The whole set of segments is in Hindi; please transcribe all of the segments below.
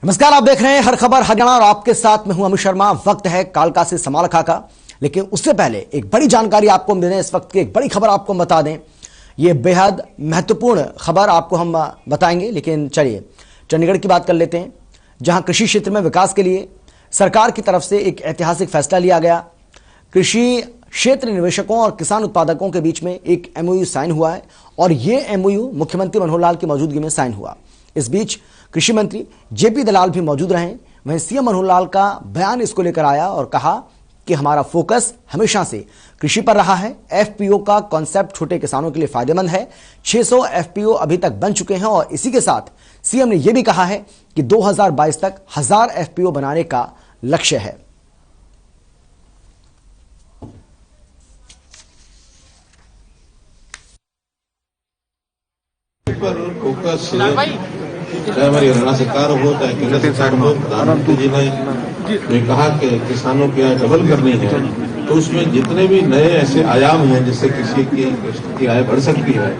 नमस्कार, आप देख रहे हैं हर खबर हरियाणा और आपके साथ मैं हूं अमित शर्मा। वक्त है कालका से समालखा का, लेकिन उससे पहले एक बड़ी जानकारी आपको दें। इस वक्त की एक बड़ी खबर आपको बता दें, यह बेहद महत्वपूर्ण खबर आपको हम बताएंगे। लेकिन चलिए चंडीगढ़ की बात कर लेते हैं, जहां कृषि क्षेत्र में विकास के लिए सरकार की तरफ से एक ऐतिहासिक फैसला लिया गया। कृषि क्षेत्र निवेशकों और किसान उत्पादकों के बीच में एक एमओयू साइन हुआ है और यह एमओयू मुख्यमंत्री मनोहर लाल की मौजूदगी में साइन हुआ। इस बीच कृषि मंत्री जेपी दलाल भी मौजूद रहे। वहीं सीएम मनोहर लाल का बयान इसको लेकर आया और कहा कि हमारा फोकस हमेशा से कृषि पर रहा है। एफपीओ का कॉन्सेप्ट छोटे किसानों के लिए फायदेमंद है। 600 एफपीओ अभी तक बन चुके हैं और इसी के साथ सीएम ने यह भी कहा है कि 2022 तक 1000 एफपीओ बनाने का लक्ष्य है। फोकस चाहे हमारी हरियाणा सरकार हो चाहे केंद्र सरकार हो, प्रधानमंत्री जी ने कहा कि किसानों की आय डबल करनी है, तो उसमें जितने भी नए ऐसे आयाम हैं जिससे किसी की आय बढ़ सकती है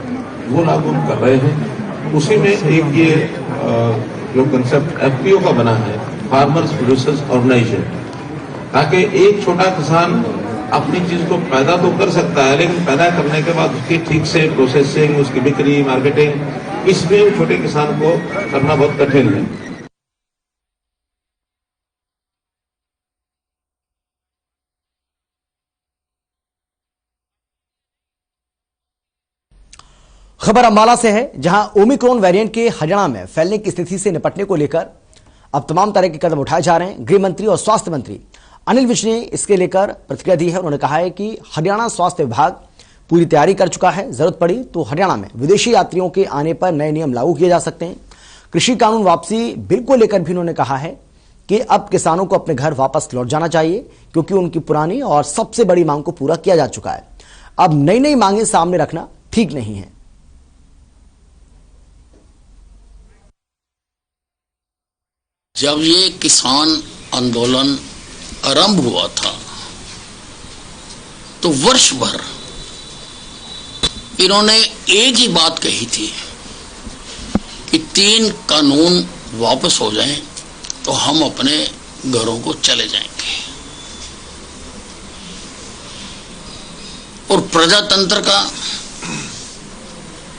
वो लागू कर रहे हैं। उसी में एक ये जो कंसेप्ट एफपीओ का बना है, फार्मर्स प्रोड्यूसर्स ऑर्गेनाइजेशन, ताकि एक छोटा किसान अपनी चीज को पैदा तो कर सकता है, लेकिन पैदा करने के बाद उसकी ठीक से प्रोसेसिंग, उसकी बिक्री, मार्केटिंग, इसमें छोटे किसान को करना बहुत कठिन है। खबर अंबाला से है, जहां ओमिक्रॉन वेरिएंट के हरियाणा में फैलने की स्थिति से निपटने को लेकर अब तमाम तरह के कदम उठाए जा रहे हैं। गृह मंत्री और स्वास्थ्य मंत्री अनिल विज ने इसके लेकर प्रतिक्रिया दी है। उन्होंने कहा है कि हरियाणा स्वास्थ्य विभाग पूरी तैयारी कर चुका है। जरूरत पड़ी तो हरियाणा में विदेशी यात्रियों के आने पर नए नियम लागू किए जा सकते हैं। कृषि कानून वापसी बिल को लेकर भी उन्होंने कहा है कि अब किसानों को अपने घर वापस लौट जाना चाहिए, क्योंकि उनकी पुरानी और सबसे बड़ी मांग को पूरा किया जा चुका है। अब नई नई मांगें सामने रखना ठीक नहीं है। जब ये किसान आंदोलन आरंभ हुआ था तो वर्ष भर इन्होंने एक ही बात कही थी कि 3 कानून वापस हो जाएं तो हम अपने घरों को चले जाएंगे। और प्रजातंत्र का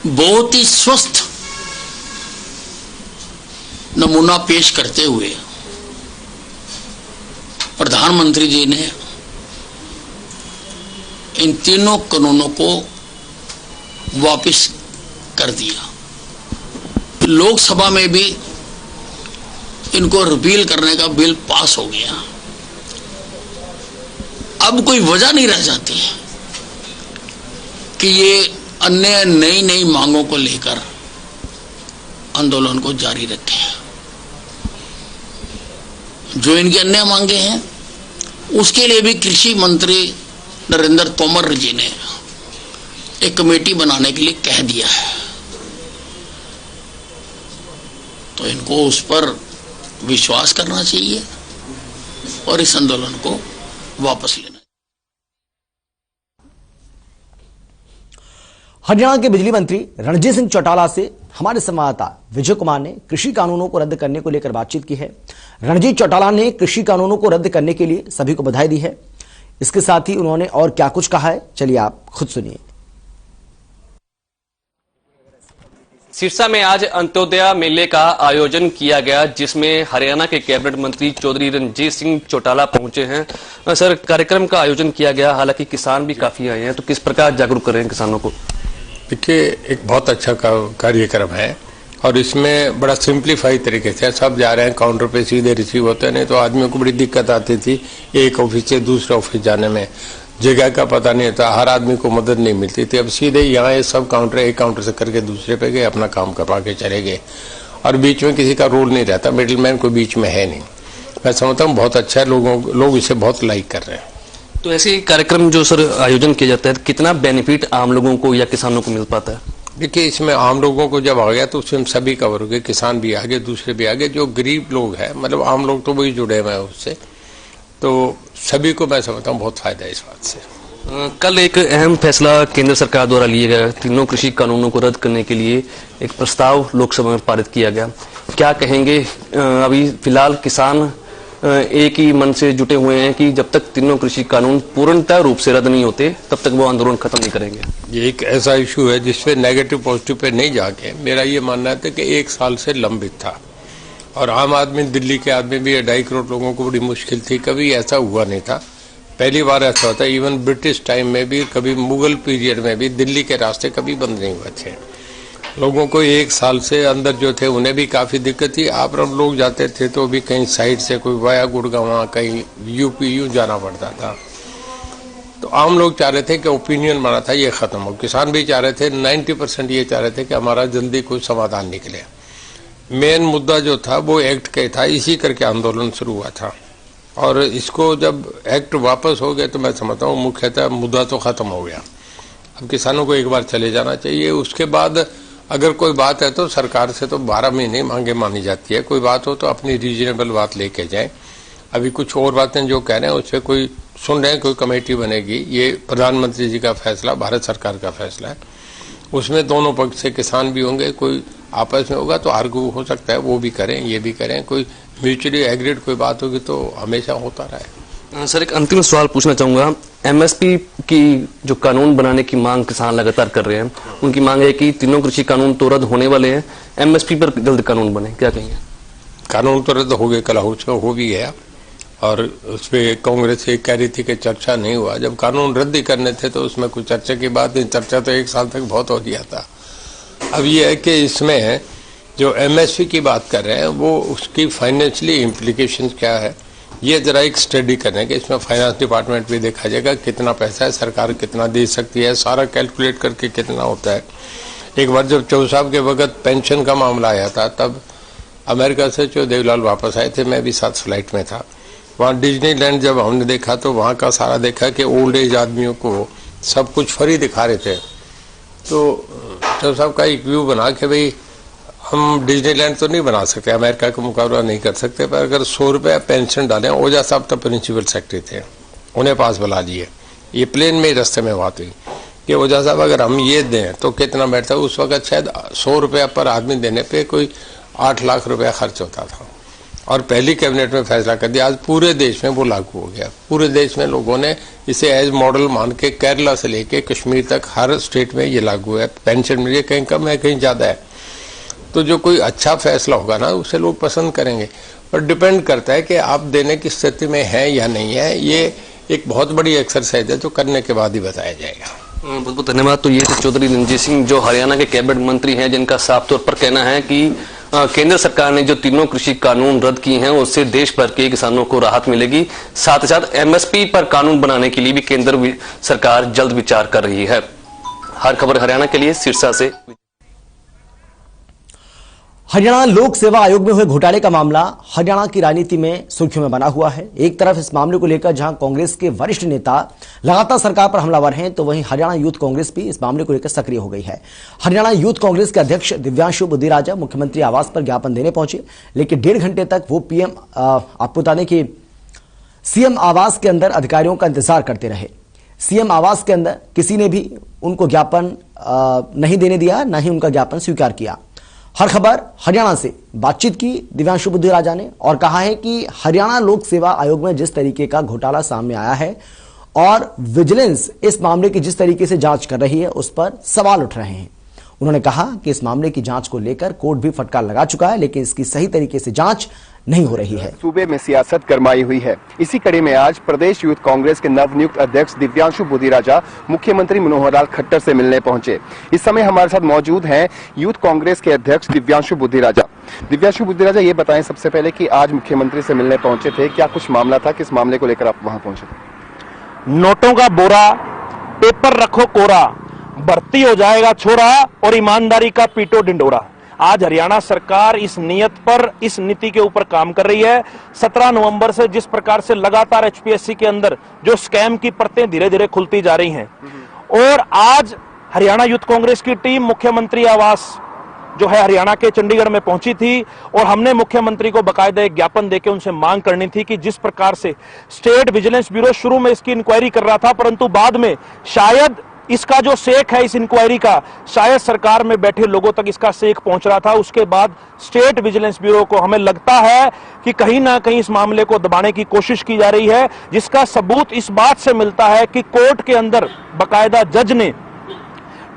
बहुत ही स्वस्थ नमूना पेश करते हुए प्रधानमंत्री जी ने इन 3 कानूनों को वापस कर दिया। लोकसभा में भी इनको रिपील करने का बिल पास हो गया। अब कोई वजह नहीं रह जाती कि ये अन्य नई नई मांगों को लेकर आंदोलन को जारी रखें। जो इनकी अन्य मांगे हैं उसके लिए भी कृषि मंत्री नरेंद्र तोमर जी ने एक कमेटी बनाने के लिए कह दिया है, तो इनको उस पर विश्वास करना चाहिए और इस आंदोलन को वापस लेना। हरियाणा के बिजली मंत्री रणजीत सिंह चौटाला से हमारे संवाददाता विजय कुमार ने कृषि कानूनों को रद्द करने को लेकर बातचीत की है। रणजीत चौटाला ने कृषि कानूनों को रद्द करने के लिए सभी को बधाई दी है। इसके साथ ही उन्होंने और क्या कुछ कहा है, चलिए आप खुद सुनिए। सिरसा में आज अंत्योदय मेले का आयोजन किया गया, जिसमें हरियाणा के कैबिनेट मंत्री चौधरी रणजीत सिंह चौटाला पहुंचे हैं। सर, कार्यक्रम का आयोजन किया गया, हालांकि किसान भी काफी आए हैं, तो किस प्रकार जागरूक कर रहे हैं किसानों को? देखिए, एक बहुत अच्छा कार्यक्रम है और इसमें बड़ा सिंप्लीफाई तरीके से सब जा रहे हैं। काउंटर पे सीधे रिसीव होते हैं, नहीं तो आदमियों को बड़ी दिक्कत आती थी एक ऑफिस से दूसरे ऑफिस जाने में, जगह का पता नहीं होता, हर आदमी को मदद नहीं मिलती थी। अब सीधे यहाँ ये सब काउंटर एक काउंटर से करके दूसरे पे गए, अपना काम करवा के चले गए और बीच में किसी का रोल नहीं रहता, मिडिलमैन कोई बीच में है नहीं। मैं समझता हूँ बहुत अच्छा है, लोग इसे बहुत लाइक कर रहे हैं। तो ऐसे कार्यक्रम जो सर आयोजन किया जाता है, कितना बेनिफिट आम लोगों को या किसानों को मिल पाता है? देखिए, इसमें आम लोगों को जब आ गया तो उसमें सभी कवर हो गए, किसान भी आगे, दूसरे भी आगे। जो गरीब लोग हैं, मतलब आम लोग तो वही जुड़े हुए हैं उससे, तो सभी को मैं समझता हूँ बहुत फायदा है इस बात से। कल एक अहम फैसला केंद्र सरकार द्वारा लिया गया, तीनों कृषि कानूनों को रद्द करने के लिए एक प्रस्ताव लोकसभा में पारित किया गया। क्या कहेंगे? अभी फिलहाल किसान एक ही मन से जुटे हुए हैं कि जब तक तीनों कृषि कानून पूर्णतः रूप से रद्द नहीं होते तब तक वो आंदोलन खत्म नहीं करेंगे। ये एक ऐसा इशू है जिसपे नेगेटिव पॉजिटिव पे नहीं जाके मेरा ये मानना था कि 1 साल से लंबित था और आम आदमी, दिल्ली के आदमी भी 2.5 करोड़ लोगों को बड़ी मुश्किल थी। कभी ऐसा हुआ नहीं था, पहली बार ऐसा होता है। इवन ब्रिटिश टाइम में भी, कभी मुगल पीरियड में भी दिल्ली के रास्ते कभी बंद नहीं हुए थे। लोगों को 1 साल से अंदर जो थे उन्हें भी काफी दिक्कत थी। आप लोग जाते थे तो भी कहीं साइड से कोई वाया गुड़गांव, कहीं यूपी यूं जाना पड़ता था। तो आम लोग चाह रहे थे कि ओपिनियन बना था ये खत्म हो। किसान भी चाह रहे थे, 90% ये चाह रहे थे कि हमारा जल्दी कोई समाधान निकले। मेन मुद्दा जो था वो एक्ट का था, इसी करके आंदोलन शुरू हुआ था। और इसको जब एक्ट वापस हो गए तो मैं समझता हूँ मुख्यतः मुद्दा तो खत्म हो गया। अब किसानों को एक बार चले जाना चाहिए। उसके बाद अगर कोई बात है तो सरकार से तो 12 महीने मांगे मानी जाती है। कोई बात हो तो अपनी रीजनेबल बात लेके जाए। अभी कुछ और बातें जो कह रहे हैं उससे कोई सुन रहे हैं, कोई कमेटी बनेगी। ये प्रधानमंत्री जी का फैसला, भारत सरकार का फैसला है। उसमें दोनों पक्ष से किसान भी होंगे, कोई आपस में होगा तो आर्ग्यू हो सकता है, वो भी करें, ये भी करें। कोई म्यूचुअली एग्रीड कोई बात होगी तो हमेशा होता रहे। सर, एक अंतिम सवाल पूछना चाहूंगा। एमएसपी की जो कानून बनाने की मांग किसान लगातार कर रहे हैं, उनकी मांग है कि तीनों कृषि कानून तो रद्द होने वाले हैं, एमएसपी पर जल्द कानून बने, क्या कहेंगे? कानून तो रद्द हो गए, कल हाउस में हो भी गया और उसपे कांग्रेस ये कह रही थी कि चर्चा नहीं हुआ। जब कानून रद्द ही करने थे तो उसमें कुछ चर्चा की बात नहीं, चर्चा तो 1 साल तक बहुत हो गया था। अब ये है कि इसमें जो एमएसपी की बात कर रहे हैं वो उसकी फाइनेंशियली इम्प्लीकेशन क्या है, ये जरा एक स्टडी करने के। इसमें फाइनेंस डिपार्टमेंट भी देखा जाएगा कितना पैसा है, सरकार कितना दे सकती है, सारा कैलकुलेट करके कितना होता है। एक बार जब चौधरी साहब के वक्त पेंशन का मामला आया था तब अमेरिका से जो देवलाल वापस आए थे, मैं भी साथ फ्लाइट में था। वहाँ डिज्नीलैंड जब हमने देखा तो वहाँ का सारा देखा कि ओल्ड एज आदमियों को सब कुछ फ्री दिखा रहे थे। तो चौधरी साहब का एक व्यू बना कि भाई हम डिज्नीलैंड तो नहीं बना सकते, अमेरिका का मुकाबला नहीं कर सकते, पर अगर 100 रुपया पेंशन डालें। ओझा साहब तब प्रिंसिपल सेक्रेटरी थे, उन्हें पास बुला लिए। ये प्लेन में ही रास्ते में बात हुई कि ओझा साहब अगर हम ये दें तो कितना बैठता है। उस वक्त शायद 100 रुपया पर आदमी देने पे कोई 8 लाख रुपया खर्च होता था और पहली कैबिनेट में फैसला कर दिया। आज पूरे देश में वो लागू हो गया। पूरे देश में लोगों ने इसे एज मॉडल मान के केरला से लेके कश्मीर तक हर स्टेट में ये लागू है। पेंशन मिलिए, कहीं कम है कहीं ज्यादा है। तो जो कोई अच्छा फैसला होगा ना उसे लोग पसंद करेंगे। पर डिपेंड करता है कि आप देने की स्थिति में है या नहीं है। ये एक बहुत बड़ी एक्सरसाइज है जो करने के बाद ही बताया जाएगा। बहुत बहुत धन्यवाद। तो ये थे चौधरी रणजीत सिंह, जो हरियाणा के कैबिनेट मंत्री हैं, जिनका साफ तौर पर कहना है कि केंद्र सरकार ने जो तीनों कृषि कानून रद्द किए हैं उससे देश भर के किसानों को राहत मिलेगी। साथ ही साथ एमएसपी पर कानून बनाने के लिए भी केंद्र सरकार जल्द विचार कर रही है। हर खबर हरियाणा के लिए सिरसा से। हरियाणा लोक सेवा आयोग में हुए घोटाले का मामला हरियाणा की राजनीति में सुर्खियों में बना हुआ है। एक तरफ इस मामले को लेकर जहां कांग्रेस के वरिष्ठ नेता लगातार सरकार पर हमलावर हैं, तो वहीं हरियाणा यूथ कांग्रेस भी इस मामले को लेकर सक्रिय हो गई है। हरियाणा यूथ कांग्रेस के अध्यक्ष दिव्यांशु बुद्धिराजा मुख्यमंत्री आवास पर ज्ञापन देने पहुंचे, लेकिन 1.5 घंटे तक वो पीएम आपको बता दें कि सीएम आवास के अंदर अधिकारियों का इंतजार करते रहे। सीएम आवास के अंदर किसी ने भी उनको ज्ञापन नहीं देने दिया, न ही उनका ज्ञापन स्वीकार किया। हर खबर हरियाणा से बातचीत की दिव्यांशु बुद्धिराजा ने और कहा है कि हरियाणा लोक सेवा आयोग में जिस तरीके का घोटाला सामने आया है और विजिलेंस इस मामले की जिस तरीके से जांच कर रही है उस पर सवाल उठ रहे हैं। उन्होंने कहा कि इस मामले की जांच को लेकर कोर्ट भी फटकार लगा चुका है, लेकिन इसकी सही तरीके से जांच नहीं हो रही है। सूबे में सियासत गरमाई हुई है। इसी कड़ी में आज प्रदेश यूथ कांग्रेस के नवनियुक्त अध्यक्ष दिव्यांशु बुद्धिराजा मुख्यमंत्री मनोहर लाल खट्टर से मिलने पहुंचे। इस समय हमारे साथ मौजूद हैं यूथ कांग्रेस के अध्यक्ष दिव्यांशु बुद्धिराजा। दिव्यांशु बुद्धिराजा, ये बताएं सबसे पहले कि आज मुख्यमंत्री से मिलने पहुंचे थे, क्या कुछ मामला था, किस मामले को लेकर आप वहां पहुंचे थे? नोटों का बोरा, पेपर रखो कोरा, भर्ती हो जाएगा छोरा और ईमानदारी का पीटो डिंडोरा। आज हरियाणा सरकार इस नियत पर, इस नीति के ऊपर काम कर रही है। 17 नवंबर से जिस प्रकार से लगातार एचपीएससी के अंदर जो स्कैम की परतें धीरे धीरे खुलती जा रही हैं, और आज हरियाणा यूथ कांग्रेस की टीम मुख्यमंत्री आवास जो है हरियाणा के चंडीगढ़ में पहुंची थी और हमने मुख्यमंत्री को बाकायदा एक ज्ञापन देकर उनसे मांग करनी थी कि जिस प्रकार से स्टेट विजिलेंस ब्यूरो शुरू में इसकी इंक्वायरी कर रहा था, परंतु बाद में शायद इसका जो सेक है इस इंक्वायरी का, शायद सरकार में बैठे लोगों तक इसका सेक पहुंच रहा था। उसके बाद स्टेट विजिलेंस ब्यूरो को हमें लगता है कि कहीं ना कहीं इस मामले को दबाने की कोशिश की जा रही है, जिसका सबूत इस बात से मिलता है कि कोर्ट के अंदर बाकायदा जज ने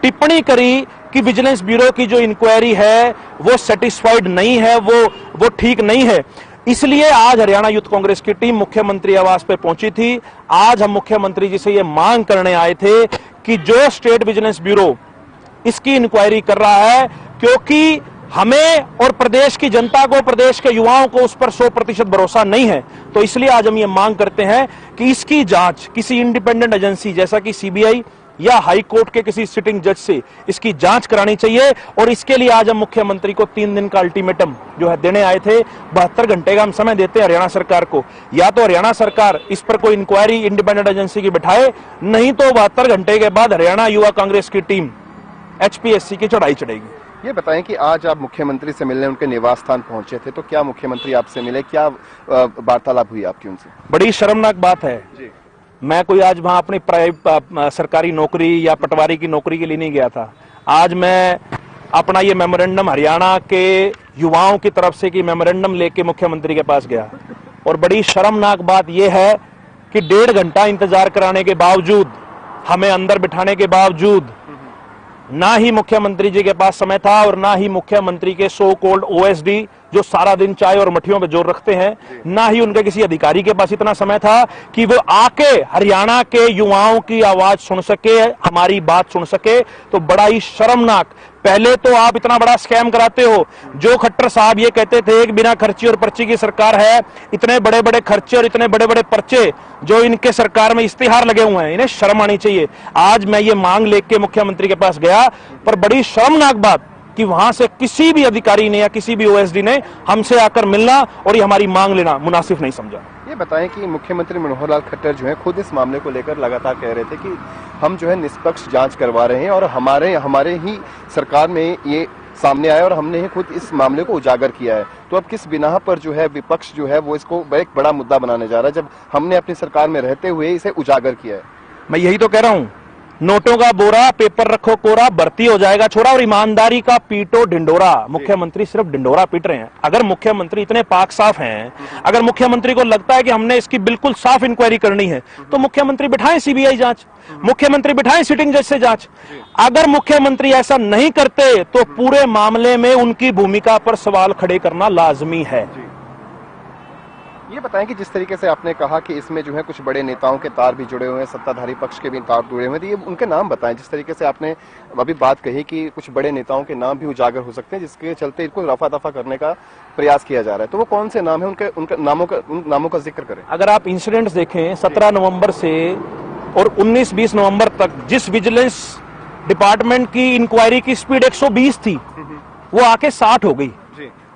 टिप्पणी करी कि विजिलेंस ब्यूरो की जो इंक्वायरी है वो सेटिस्फाइड नहीं है, वो ठीक नहीं है। इसलिए आज हरियाणा यूथ कांग्रेस की टीम मुख्यमंत्री आवास पे पहुंची थी। आज हम मुख्यमंत्री जी से ये मांग करने आए थे कि जो स्टेट विजिलेंस ब्यूरो इसकी इंक्वायरी कर रहा है, क्योंकि हमें और प्रदेश की जनता को, प्रदेश के युवाओं को उस पर 100% भरोसा नहीं है, तो इसलिए आज हम ये मांग करते हैं कि इसकी जांच किसी इंडिपेंडेंट एजेंसी जैसा कि सीबीआई या हाई कोर्ट के किसी सिटिंग जज से इसकी जांच करानी चाहिए। और इसके लिए आज हम मुख्यमंत्री को 3 दिन का अल्टीमेटम जो है देने आए थे। 72 घंटे का हम समय देते हैं हरियाणा सरकार को, या तो हरियाणा सरकार इस पर कोई इंक्वायरी इंडिपेंडेंट एजेंसी की बिठाए, नहीं तो 72 घंटे के बाद हरियाणा युवा कांग्रेस की टीम HPSC की चढ़ाई चढ़ेगी। ये बताएं कि आज आप मुख्यमंत्री से मिलने उनके निवास स्थान पहुंचे थे, तो क्या मुख्यमंत्री आपसे मिले, क्या वार्तालाप हुई आपकी उनसे? बड़ी शर्मनाक बात है जी। मैं कोई आज वहां अपनी सरकारी नौकरी या पटवारी की नौकरी के लिए नहीं गया था। आज मैं अपना ये मेमोरेंडम हरियाणा के युवाओं की तरफ से कि मेमोरेंडम लेके मुख्यमंत्री के पास गया, और बड़ी शर्मनाक बात यह है कि 1.5 घंटा इंतजार कराने के बावजूद, हमें अंदर बिठाने के बावजूद, ना ही मुख्यमंत्री जी के पास समय था और ना ही मुख्यमंत्री के सो कॉल्ड OSD जो सारा दिन चाय और मठियों पे जोर रखते हैं, ना ही उनके किसी अधिकारी के पास इतना समय था कि वो आके हरियाणा के युवाओं की आवाज सुन सके, हमारी बात सुन सके। तो बड़ा ही शर्मनाक, पहले तो आप इतना बड़ा स्कैम कराते हो। जो खट्टर साहब ये कहते थे कि बिना खर्ची और पर्ची की सरकार है, इतने बड़े बड़े खर्चे और इतने बड़े बड़े पर्चे जो इनके सरकार में इश्तिहार लगे हुए हैं, इन्हें शर्म आनी चाहिए। आज मैं ये मांग लेके मुख्यमंत्री के पास गया, पर बड़ी शर्मनाक बात कि वहां से किसी भी अधिकारी ने या किसी भी OSD ने हमसे आकर मिलना और ये हमारी मांग लेना मुनासिब नहीं समझा। ये बताएं कि मुख्यमंत्री मनोहर लाल खट्टर जो है खुद इस मामले को लेकर लगातार कह रहे थे कि हम जो है निष्पक्ष जांच करवा रहे हैं और हमारे ही सरकार में ये सामने आया और हमने ही खुद इस मामले को उजागर किया है। तो अब किस बिना पर जो है विपक्ष जो है वो इसको एक बड़ा मुद्दा बनाने जा रहा है, जब हमने अपनी सरकार में रहते हुए इसे उजागर किया है? मैं यही तो कह रहा हूं, नोटों का बोरा, पेपर रखो कोरा, भर्ती हो जाएगा छोरा और ईमानदारी का पीटो डिंडोरा। मुख्यमंत्री सिर्फ डिंडोरा पीट रहे हैं। अगर मुख्यमंत्री इतने पाक साफ हैं, अगर मुख्यमंत्री को लगता है कि हमने इसकी बिल्कुल साफ इंक्वायरी करनी है, तो मुख्यमंत्री बिठाएं CBI जांच, मुख्यमंत्री बिठाएं सिटिंग जज से जांच। अगर मुख्यमंत्री ऐसा नहीं करते तो पूरे मामले में उनकी भूमिका पर सवाल खड़े करना लाजमी है। ये बताएं कि जिस तरीके से आपने कहा कि इसमें जो है कुछ बड़े नेताओं के तार भी जुड़े हुए हैं, सत्ताधारी पक्ष के भी तार जुड़े हुए हैं, तो ये उनके नाम बताएं। जिस तरीके से आपने अभी बात कही कि कुछ बड़े नेताओं के नाम भी उजागर हो सकते हैं, जिसके चलते इनको रफा दफा करने का प्रयास किया जा रहा है, तो वो कौन से नाम है, उनके नामों का जिक्र करें। अगर आप इंसिडेंट्स देखें 17 नवंबर से और 19-20 नवंबर तक जिस विजिलेंस डिपार्टमेंट की इंक्वायरी की स्पीड 120 थी, वो आके 60 हो गई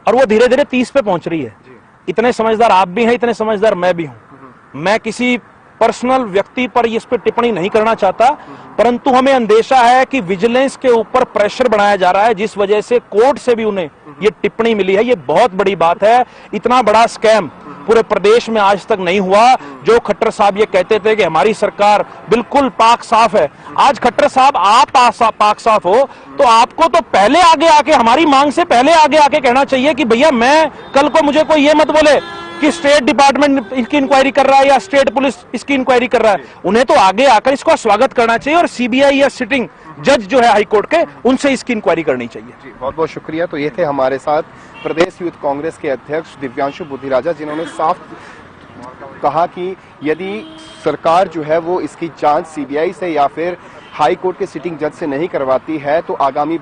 और वो धीरे धीरे 30 पे पहुंच रही है। इतने समझदार आप भी हैं, इतने समझदार मैं भी हूं। मैं किसी पर्सनल व्यक्ति पर इस पर टिप्पणी नहीं करना चाहता, परंतु हमें अंदेशा है कि विजिलेंस के ऊपर प्रेशर बनाया जा रहा है, जिस वजह से कोर्ट से भी उन्हें ये टिप्पणी मिली है। ये बहुत बड़ी बात है। इतना बड़ा स्कैम पूरे प्रदेश में आज तक नहीं हुआ। जो खट्टर साहब ये कहते थे कि हमारी सरकार बिल्कुल पाक साफ है, आज खट्टर साहब आप पाक साफ हो तो आपको तो पहले आगे आके, हमारी मांग से पहले आगे आके कहना चाहिए कि भैया मैं कल को मुझे कोई ये मत बोले कि स्टेट डिपार्टमेंट इसकी इंक्वायरी कर रहा है या स्टेट पुलिस इसकी इंक्वायरी कर रहा है। उन्हें तो आगे आकर इसका स्वागत करना चाहिए और CBI या सिटिंग जज जो है हाई कोर्ट के, उनसे इसकी इंक्वायरी करनी चाहिए। जी, बहुत बहुत शुक्रिया। तो ये थे हमारे साथ प्रदेश यूथ कांग्रेस के अध्यक्ष दिव्यांशु बुद्धिराजा, जिन्होंने साफ कहा कि यदि सरकार जो है वो इसकी जांच CBI से या फिर हाई कोर्ट के सिटिंग जज से नहीं करवाती है तो आगामी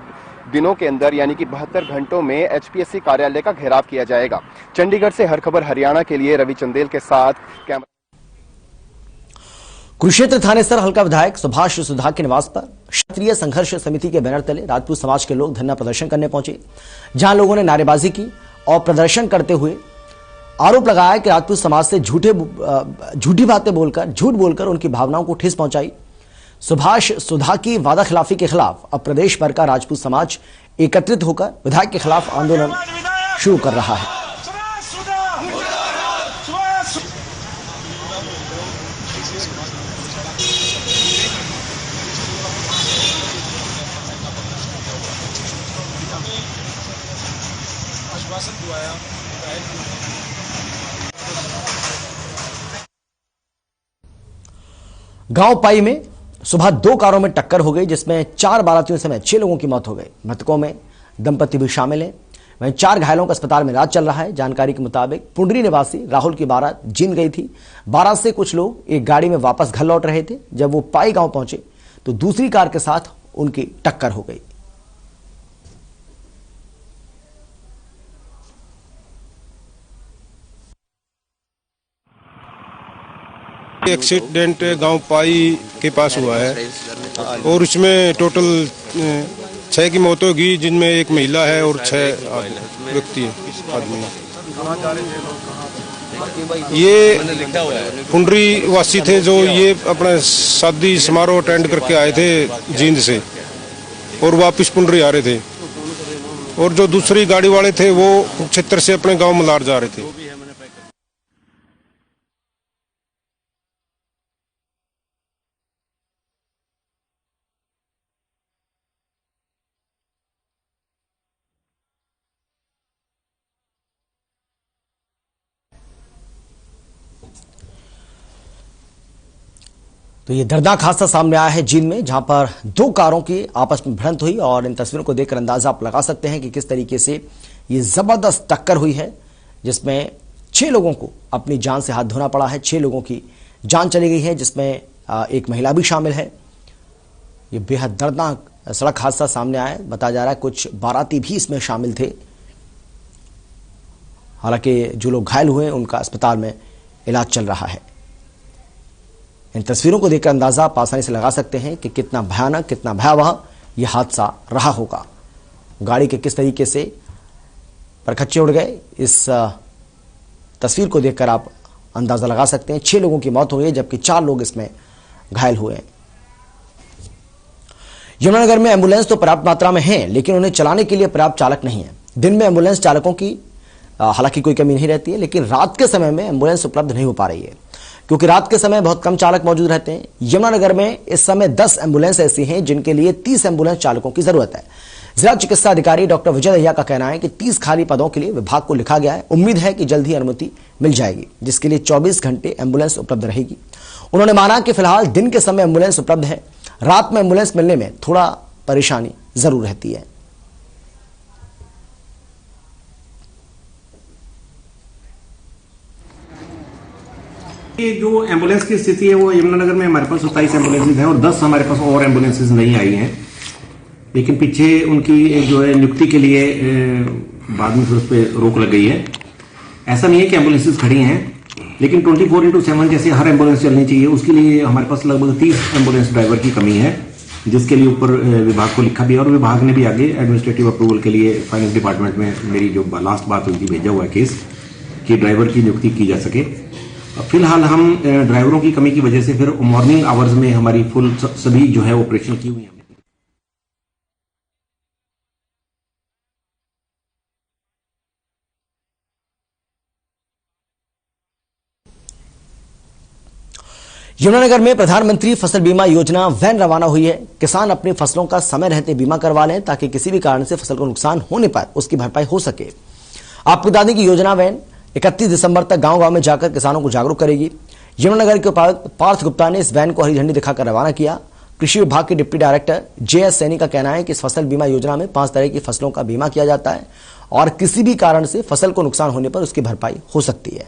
दिनों के अंदर यानी कि 72 घंटों में HPSC कार्यालय का घेराव किया जाएगा। चंडीगढ़ से हर खबर हरियाणा के लिए रवि चंदेल के साथ कैमरा। कुरुक्षेत्र थाने स्तर हल्का विधायक सुभाष सुधा के निवास पर क्षत्रिय संघर्ष समिति के बैनर तले राजपूत समाज के लोग धरना प्रदर्शन करने पहुंचे, जहां लोगों ने नारेबाजी की और प्रदर्शन करते हुए आरोप लगाया कि राजपूत समाज से झूठी बातें बोलकर, झूठ बोलकर उनकी भावनाओं को ठेस पहुंचाई। सुभाष सुधा की वादा खिलाफी के खिलाफ अब प्रदेश भर का राजपूत समाज एकत्रित होकर विधायक के खिलाफ आंदोलन शुरू कर रहा है। आश्वासन दिलाया। गांव पाई में सुबह 2 कारों में टक्कर हो गई, जिसमें 4 बारातियों समेत 6 लोगों की मौत हो गई। मृतकों में दंपति भी शामिल हैं। वहीं 4 घायलों का अस्पताल में इलाज चल रहा है। जानकारी के मुताबिक पुंडरी निवासी राहुल की बारात जींद गई थी। बारात से कुछ लोग एक गाड़ी में वापस घर लौट रहे थे। जब वो पाई गांव पहुंचे तो दूसरी कार के साथ उनकी टक्कर हो गई। एक्सीडेंट गांव पाई के पास हुआ है और उसमें टोटल 6 की मौत होगी, जिनमें एक महिला है और 6 व्यक्ति आदमी। ये पुंडरी वासी थे जो ये अपना शादी समारोह अटेंड करके आए थे जींद से और वापस पुंडरी आ रहे थे, और जो दूसरी गाड़ी वाले थे वो कुरुक्षेत्र से अपने गांव मलार जा रहे थे। तो ये दर्दनाक हादसा सामने आया है जींद में, जहां पर 2 कारों की आपस में भिड़ंत हुई और इन तस्वीरों को देखकर अंदाजा आप लगा सकते हैं कि किस तरीके से ये जबरदस्त टक्कर हुई है, जिसमें 6 लोगों को अपनी जान से हाथ धोना पड़ा है। 6 लोगों की जान चली गई है, जिसमें एक महिला भी शामिल है। ये बेहद दर्दनाक सड़क हादसा सामने आया है। बताया जा रहा है कुछ बाराती भी इसमें शामिल थे। हालांकि जो लोग घायल हुए उनका अस्पताल में इलाज चल रहा है। इन तस्वीरों को देखकर अंदाजा आप आसानी से लगा सकते हैं कि कितना भयानक, कितना भयावह यह हादसा रहा होगा। गाड़ी के किस तरीके से परखच्चे उड़ गए, इस तस्वीर को देखकर आप अंदाजा लगा सकते हैं। 6 लोगों की मौत हुई है, जबकि 4 लोग इसमें घायल हुए हैं। यमुनानगर में एम्बुलेंस तो पर्याप्त मात्रा में है, लेकिन उन्हें चलाने के लिए पर्याप्त चालक नहीं है। दिन में एम्बुलेंस चालकों की हालांकि कोई कमी नहीं रहती है, लेकिन रात के समय में एम्बुलेंस उपलब्ध नहीं हो पा रही है, क्योंकि रात के समय बहुत कम चालक मौजूद रहते हैं। यमुनानगर में इस समय 10 एम्बुलेंस ऐसी हैं जिनके लिए 30 एम्बुलेंस चालकों की जरूरत है। जिला चिकित्सा अधिकारी डॉक्टर विजय दहिया का कहना है कि 30 खाली पदों के लिए विभाग को लिखा गया है। उम्मीद है कि जल्द ही अनुमति मिल जाएगी, जिसके लिए 24 घंटे एम्बुलेंस उपलब्ध रहेगी। उन्होंने माना कि फिलहाल दिन के समय एम्बुलेंस उपलब्ध है, रात में एम्बुलेंस मिलने में थोड़ा परेशानी जरूर रहती है। ये जो एम्बुलेंस की स्थिति है वो यमुनानगर में हमारे पास 27 एम्बुलेंसेज हैं और 10 हमारे पास और एम्बुलेंसेज नहीं आई हैं, लेकिन पीछे उनकी जो है नियुक्ति के लिए बाद में फिर उस पर रोक लग गई है। ऐसा नहीं है कि एम्बुलेंसेज खड़ी हैं, लेकिन 24/7 जैसे हर एम्बुलेंस चलनी चाहिए, उसके लिए हमारे पास लगभग 30 एम्बुलेंस ड्राइवर की कमी है, जिसके लिए ऊपर विभाग को लिखा भी है और विभाग ने भी आगे एडमिनिस्ट्रेटिव अप्रूवल के लिए फाइनेंस डिपार्टमेंट में मेरी जो लास्ट बात हुई थी भेजा हुआ है केस कि ड्राइवर की नियुक्ति की जा सके। फिलहाल हम ड्राइवरों की कमी की वजह से फिर मॉर्निंग आवर्स में हमारी फुल सभी जो है ऑपरेशन की हुई है। यमुनानगर में प्रधानमंत्री फसल बीमा योजना वैन रवाना हुई है। किसान अपनी फसलों का समय रहते बीमा करवा लें ताकि किसी भी कारण से फसल को नुकसान होने पर उसकी भरपाई हो सके। आपको बता दें कि योजना वैन 31 दिसंबर तक गांव-गांव में जाकर किसानों को जागरूक करेगी। यमुनानगर के उपायुक्त पार्थ गुप्ता ने इस वैन को हरी झंडी दिखाकर रवाना किया। कृषि विभाग के डिप्टी डायरेक्टर JS सैनी का कहना है कि इस फसल बीमा योजना में 5 तरह की फसलों का बीमा किया जाता है और किसी भी कारण से फसल को नुकसान होने पर उसकी भरपाई हो सकती है।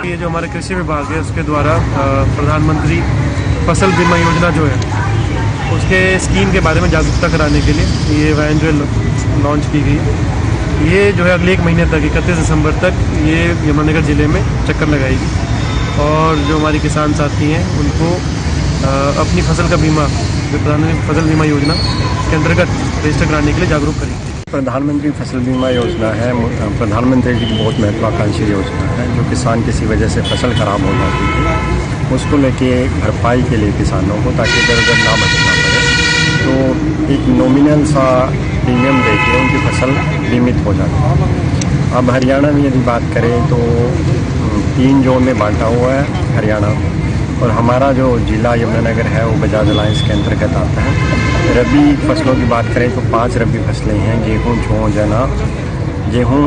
ये जो हमारे कृषि विभाग है उसके द्वारा प्रधानमंत्री फसल बीमा योजना जो है उसके स्कीम के बारे में जागरूकता कराने के लिए ये वैन जो लॉन्च की गई। ये जो है अगले 1 महीने तक 31 दिसंबर तक ये यमुनानगर जिले में चक्कर लगाएगी और जो हमारी किसान साथी हैं उनको अपनी फसल का बीमा जो प्रधानमंत्री फसल बीमा योजना के अंतर्गत रजिस्टर कराने के लिए जागरूक करेगी। प्रधानमंत्री फसल बीमा योजना है प्रधानमंत्री जी की बहुत महत्वाकांक्षी योजना है। जो किसान किसी वजह से फसल खराब हो जाती है उसको लेके भरपाई के लिए किसानों को ताकि इधर उधर ना भटकना पड़े, तो एक नॉमिनल सा प्रीमियम देके उनकी फसल बीमित हो जाती है। अब हरियाणा में यदि बात करें तो 3 जोन में बांटा हुआ है हरियाणा, और हमारा जो जिला यमुनानगर है वो बजाज अलायंस के अंतर्गत आता है। रबी फसलों की बात करें तो 5 रबी फसलें हैं, गेहूँ,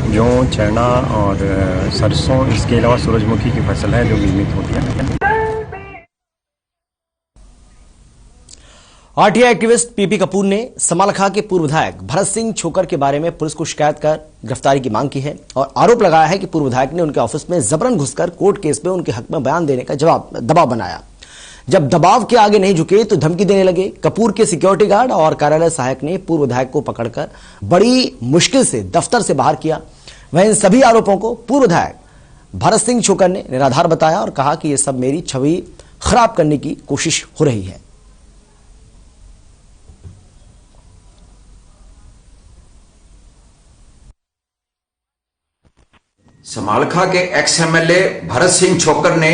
जौ, चना और सरसों। इसके अलावा सूरजमुखी की फसल है जो बीमित होती है। आरटीआई एक्टिविस्ट पीपी कपूर ने समालखा के पूर्व विधायक भरत सिंह छोकर के बारे में पुलिस को शिकायत कर गिरफ्तारी की मांग की है और आरोप लगाया है कि पूर्व विधायक ने उनके ऑफिस में जबरन घुसकर कोर्ट केस में उनके हक में बयान देने का दबाव बनाया। जब दबाव के आगे नहीं झुके तो धमकी देने लगे। कपूर के सिक्योरिटी गार्ड और कार्यालय सहायक ने पूर्व विधायक को पकड़कर बड़ी मुश्किल से दफ्तर से बाहर किया। वह इन सभी आरोपों को पूर्व विधायक भरत सिंह छोकर ने निराधार बताया और कहा कि यह सब मेरी छवि खराब करने की कोशिश हो रही है। समालखा के एक्स एमएलए भरत सिंह छोकर ने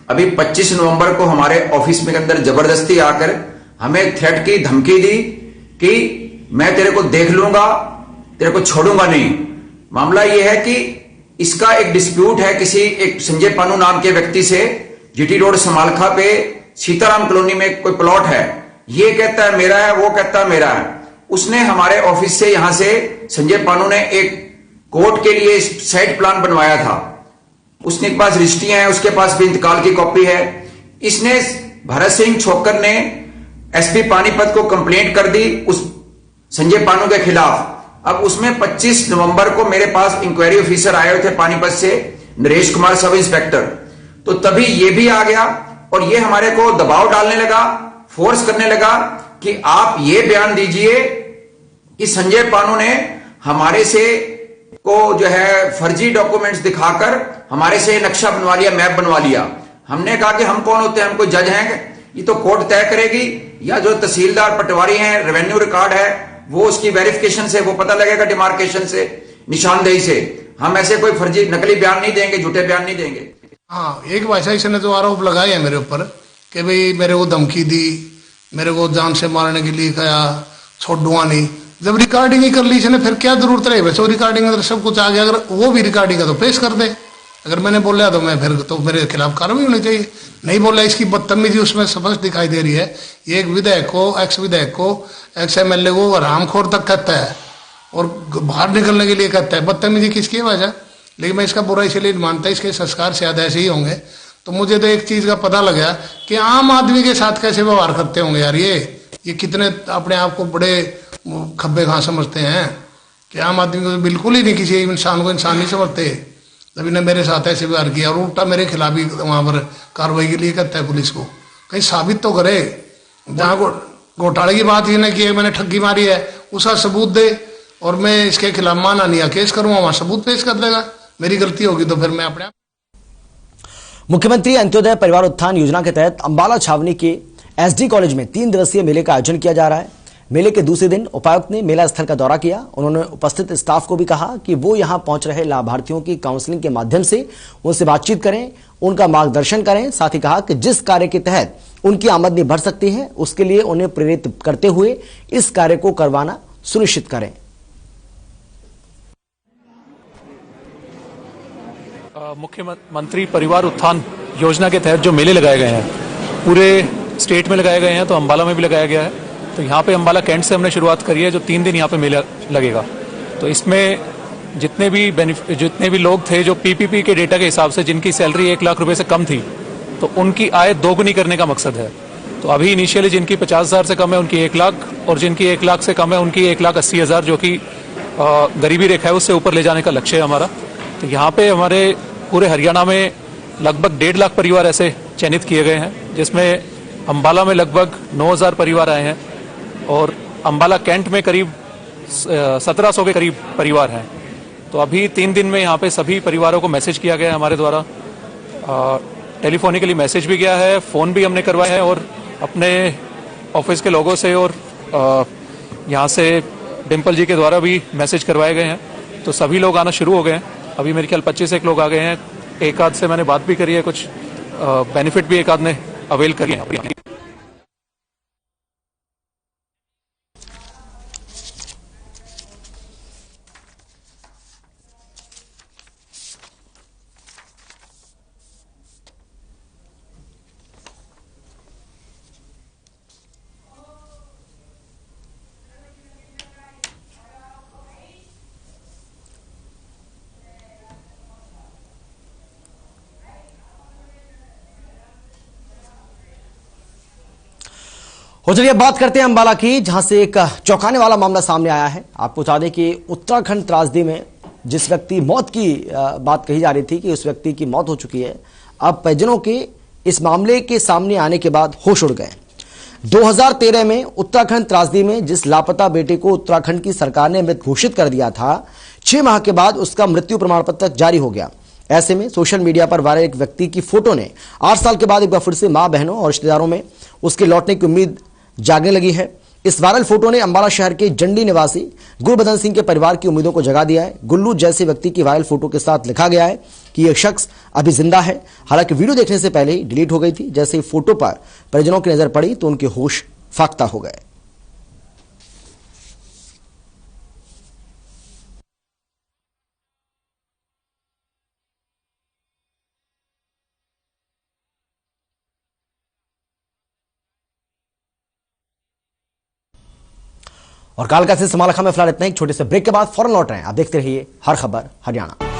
अभी 25 नवंबर को हमारे ऑफिस में अंदर जबरदस्ती आकर हमें थ्रेट की धमकी दी कि मैं तेरे को देख लूंगा, तेरे को छोड़ूंगा नहीं। मामला यह है कि इसका एक डिस्प्यूट है किसी एक संजय पानू नाम के व्यक्ति से। जीटी रोड समालखा पे सीताराम कॉलोनी में कोई प्लॉट है, ये कहता है मेरा है, वो कहता है मेरा है। उसने हमारे ऑफिस से यहां से संजय पानू ने एक कोर्ट के लिए साइट प्लान बनवाया था, उसके पास रजिस्ट्रियां हैं, उसके पास भी इंतकाल की कॉपी है। इसने भरत सिंह छोकर ने एसपी पानीपत को कंप्लेंट कर दी उस संजय पानू के खिलाफ। अब उसमें 25 नवंबर को मेरे पास इंक्वायरी ऑफिसर आए हुए थे पानीपत से, नरेश कुमार सब इंस्पेक्टर। तो तभी ये भी आ गया और ये हमारे को दबाव डालने लगा, फोर्स करने लगा कि आप ये बयान दीजिए कि संजय पानू ने हमारे से को जो है फर्जी डॉक्यूमेंट्स दिखाकर हमारे से नक्शा बनवा लिया, मैप बनवा लिया। हमने कहा कि हम कौन होते हैं, हम कोई जज हैं? ये तो कोर्ट तय करेगी, या जो तहसीलदार पटवारी हैं, रेवेन्यू रिकॉर्ड है वो उसकी वेरिफिकेशन से वो पता लगेगा, डिमार्केशन से, निशानदेही से। हम ऐसे कोई फर्जी नकली बयान नहीं देंगे, झूठे बयान नहीं देंगे। हाँ, एक भाषा इसने जो आरोप लगाए है मेरे ऊपर कि भाई मेरे को धमकी दी, मेरे को जान से मारने के लिए कहा, छोड़ूंगा नहीं। जब रिकॉर्डिंग ही कर ली इसने फिर क्या जरूरत रही? वैसे रिकॉर्डिंग में सब कुछ आ गया, अगर वो भी रिकॉर्डिंग है तो पेश कर दे। अगर मैंने बोला तो मैं फिर तो मेरे खिलाफ कार्रवाई होनी चाहिए। नहीं बोला, इसकी बदतमीजी उसमें स्पष्ट दिखाई दे रही है। ये एक विधायक को, एक्स विधायक को, एक्स एमएलए को हरामखोर तक कहता है और बाहर निकलने के लिए कहता है। बदतमीजी किसकी वजह? लेकिन मैं इसका बुरा इसलिए मानता, इसके संस्कार शायद ऐसे ही होंगे। तो मुझे तो एक चीज का पता लगा कि आम आदमी के साथ कैसे व्यवहार करते होंगे यार। ये कितने अपने आप को बड़े खब्बे खां समझते हैं कि आम आदमी को बिल्कुल ही नहीं, किसी इंसान को इंसान नहीं समझते। तभी ने मेरे साथ ऐसे व्यवहार किया और उल्टा मेरे खिलाफ ही वहां पर कार्रवाई के लिए कहता है पुलिस को। कहीं साबित तो करे। जहाँ घोटाले की बात ही नहीं की मैंने ठगी मारी है, उसका सबूत दे और मैं इसके खिलाफ मानहानि केस करूंगा, वहां सबूत पेश कर देगा। मेरी गलती होगी तो फिर मैं अपने मुख्यमंत्री अंत्योदय परिवार उत्थान योजना के तहत अंबाला छावनी के एसडी कॉलेज में 3 दिवसीय मेले का आयोजन किया जा रहा है। मेले के दूसरे दिन उपायुक्त ने मेला स्थल का दौरा किया। उन्होंने उपस्थित स्टाफ को भी कहा कि वो यहां पहुंच रहे लाभार्थियों की काउंसलिंग के माध्यम से उनसे बातचीत करें, उनका मार्गदर्शन करें। साथ ही कहा कि जिस कार्य के तहत उनकी आमदनी बढ़ सकती है उसके लिए उन्हें प्रेरित करते हुए इस कार्य को करवाना सुनिश्चित करें। मुख्यमंत्री परिवार उत्थान योजना के तहत जो मेले लगाए गए हैं पूरे स्टेट में लगाए गए हैं, तो अंबाला में भी लगाया गया है। तो यहाँ पे अंबाला कैंट से हमने शुरुआत करी है, जो 3 दिन यहाँ पे मेला लगेगा। तो इसमें जितने भी लोग थे जो पीपीपी के डेटा के हिसाब से जिनकी सैलरी 1 लाख रुपए से कम थी, तो उनकी आय दोगुनी करने का मकसद है। तो अभी इनिशियली जिनकी 50,000 से कम है उनकी 1 लाख, और जिनकी 1 लाख से कम है उनकी 1,80,000, जो कि गरीबी रेखा है उससे ऊपर ले जाने का लक्ष्य है हमारा। तो यहाँ पे हमारे पूरे हरियाणा में लगभग 1.5 लाख परिवार ऐसे चयनित किए गए हैं, जिसमें अंबाला में लगभग 9,000 परिवार आए हैं और अंबाला कैंट में करीब 1700 के करीब परिवार हैं। तो अभी 3 दिन में यहाँ पे सभी परिवारों को मैसेज किया गया है हमारे द्वारा। टेलीफोनिकली मैसेज भी गया है, फ़ोन भी हमने करवाया है और अपने ऑफिस के लोगों से और यहाँ से डिम्पल जी के द्वारा भी मैसेज करवाए गए हैं। तो सभी लोग आना शुरू हो गए हैं। अभी मेरे ख्याल 25 लोग आ गए हैं। एक आध से मैंने बात भी करी है, कुछ बेनिफिट भी एक आध ने अवेल करी है। हो चलिए बात करते हैं अंबाला की, जहां से एक चौंकाने वाला मामला सामने आया है। आपको बता दें कि उत्तराखंड त्रासदी में जिस व्यक्ति मौत की बात कही जा रही थी कि उस व्यक्ति की मौत हो चुकी है, अब परिजनों के इस मामले के सामने आने के बाद होश उड़ गए। 2013 में उत्तराखंड त्रासदी में जिस लापता बेटे को उत्तराखंड की सरकार ने मृत घोषित कर दिया था, 6 माह के बाद उसका मृत्यु प्रमाण पत्र जारी हो गया। ऐसे में सोशल मीडिया पर वायरल एक व्यक्ति की फोटो ने 8 साल के बाद एक बार फिर से मां, बहनों और रिश्तेदारों में उसके लौटने की उम्मीद जागने लगी है। इस वायरल फोटो ने अंबाला शहर के जंडी निवासी गुरबदन सिंह के परिवार की उम्मीदों को जगा दिया है। गुल्लू जैसे व्यक्ति की वायरल फोटो के साथ लिखा गया है कि यह शख्स अभी जिंदा है। हालांकि वीडियो देखने से पहले ही डिलीट हो गई थी। जैसे ही फोटो पर परिजनों की नजर पड़ी तो उनके होश फाख्ता हो गए। और कालका से समालखा में फिलहाल इतना ही। छोटे से ब्रेक के बाद फौरन लौट रहे हैं। आप देखते रहिए हर खबर हरियाणा।